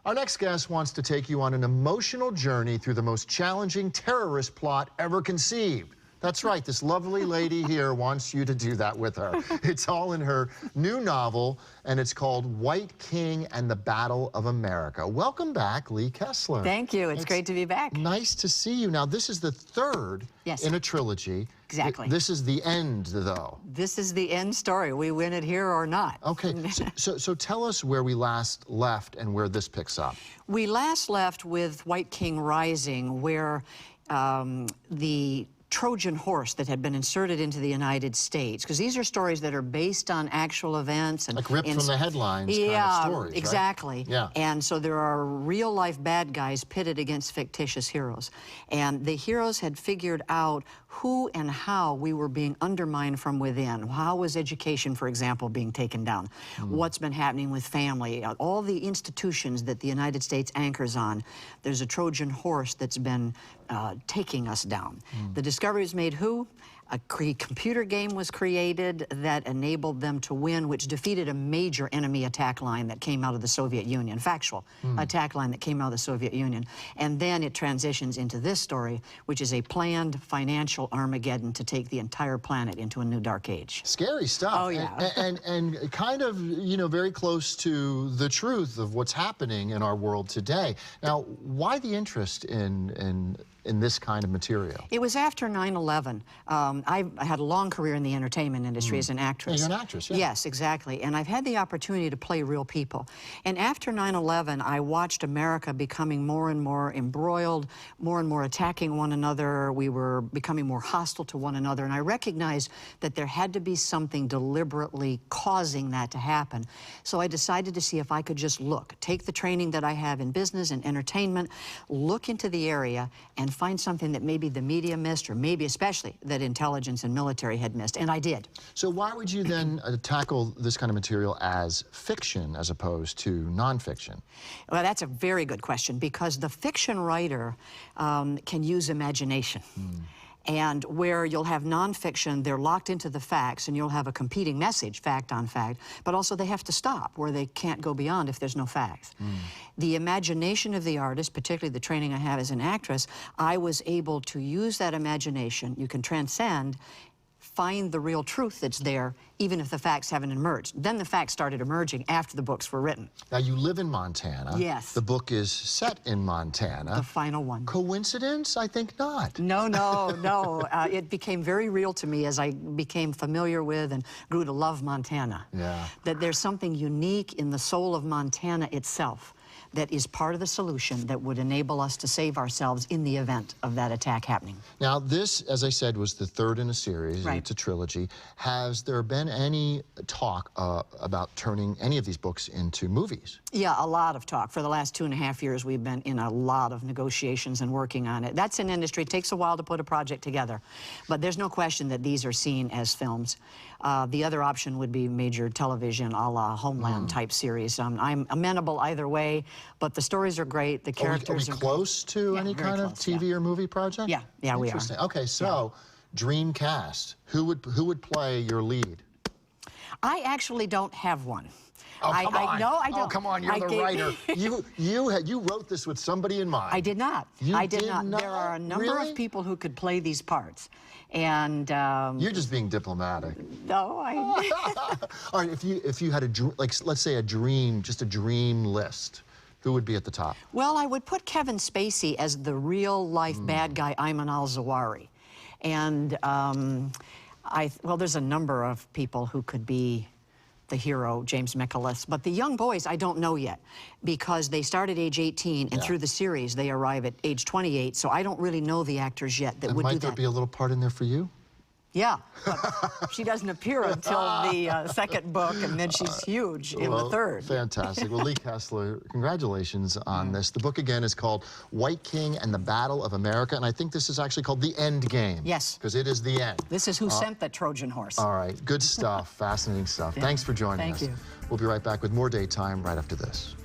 Our next guest wants to take you on an emotional journey through the most challenging terrorist plot ever conceived. That's right, this lovely lady here wants you to do that with her. It's all in her new novel, and it's called White King and the Battle of America. Welcome back, Lee Kessler. Thank you. It's great to be back. Nice to see you. Now, this is the third in a trilogy. Exactly. This is the end, though. This is the end story. We win it here or not. Okay, so tell us where we last left and where this picks up. We last left with White King Rising, where the Trojan horse that had been inserted into the United States, because these are stories that are based on actual events and like ripped from the headlines kind of stories, exactly. Right? Yeah. And so there are real life bad guys pitted against fictitious heroes, and the heroes had figured out who and how we were being undermined from within. How was education, for example, being taken down? What's been happening with family? All the institutions that the United States anchors on. There's a Trojan horse that's been taking us down. The discovery was made who? A computer game was created that enabled them to win, which defeated a major enemy attack line that came out of the Soviet Union, factual attack line that came out of the Soviet Union. And then it transitions into this story, which is a planned financial Armageddon to take the entire planet into a new dark age. Scary stuff. Oh, yeah. And kind of, you know, very close to the truth of what's happening in our world today. Now, why the interest in this kind of material? It was after 9/11. I had a long career in the entertainment industry as an actress. Yeah, you're an actress, yeah. Yes, exactly. And I've had the opportunity to play real people. And after 9/11, I watched America becoming more and more embroiled, more and more attacking one another. We were becoming more hostile to one another. And I recognized that there had to be something deliberately causing that to happen. So I decided to see if I could just take the training that I have in business and entertainment, look into the area, and find something that maybe the media missed, or maybe especially that intelligence and military had missed, and I did. So why would you then tackle this kind of material as fiction as opposed to nonfiction? Well, that's a very good question, because the fiction writer can use imagination. And where you'll have nonfiction, they're locked into the facts, and you'll have a competing message, fact on fact, but also they have to stop where they can't go beyond if there's no facts. The imagination of the artist, particularly the training I have as an actress, I was able to use that imagination. You can transcend, find the real truth that's there, even if the facts haven't emerged. Then the facts started emerging after the books were written. Now, you live in Montana. Yes. The book is set in Montana. The final one. Coincidence? I think not. No, no, no. It became very real to me as I became familiar with and grew to love Montana. Yeah. That there's something unique in the soul of Montana itself that is part of the solution that would enable us to save ourselves in the event of that attack happening. Now, this, as I said, was the third in a series. Right. It's a trilogy. Has there been any talk about turning any of these books into movies? Yeah, a lot of talk. For the last 2.5 years, we've been in a lot of negotiations and working on it. That's an industry. It takes a while to put a project together. But there's no question that these are seen as films. The other option would be major television, a la Homeland type series. I'm amenable either way, but the stories are great. The characters are we close to any kind of TV or movie project? Yeah, yeah, we are. Interesting. Okay, so dream cast. Who would play your lead? I actually don't have one. Oh, come on. No, I don't. Oh, come on, you're the writer. You wrote this with somebody in mind. I did not. I did not. There are a number of people who could play these parts. And you're just being diplomatic. No, All right, if you had let's say just a dream list, who would be at the top? Well, I would put Kevin Spacey as the real life bad guy, Ayman al-Zawahiri. And well, there's a number of people who could be the hero, James McAuliffe, but the young boys I don't know yet, because they start at age 18 and through the series they arrive at age 28, so I don't really know the actors yet that would do that. Might there be a little part in there for you? Yeah, but she doesn't appear until the second book, and then she's huge in the third. Fantastic. Well, Lee Kessler, congratulations on this. The book, again, is called White King and the Battle of America, and I think this is actually called The Endgame. Yes. Because it is the end. This is who sent the Trojan horse. All right. Good stuff. Fascinating stuff. Thanks for joining us. Thank you. We'll be right back with more Daytime right after this.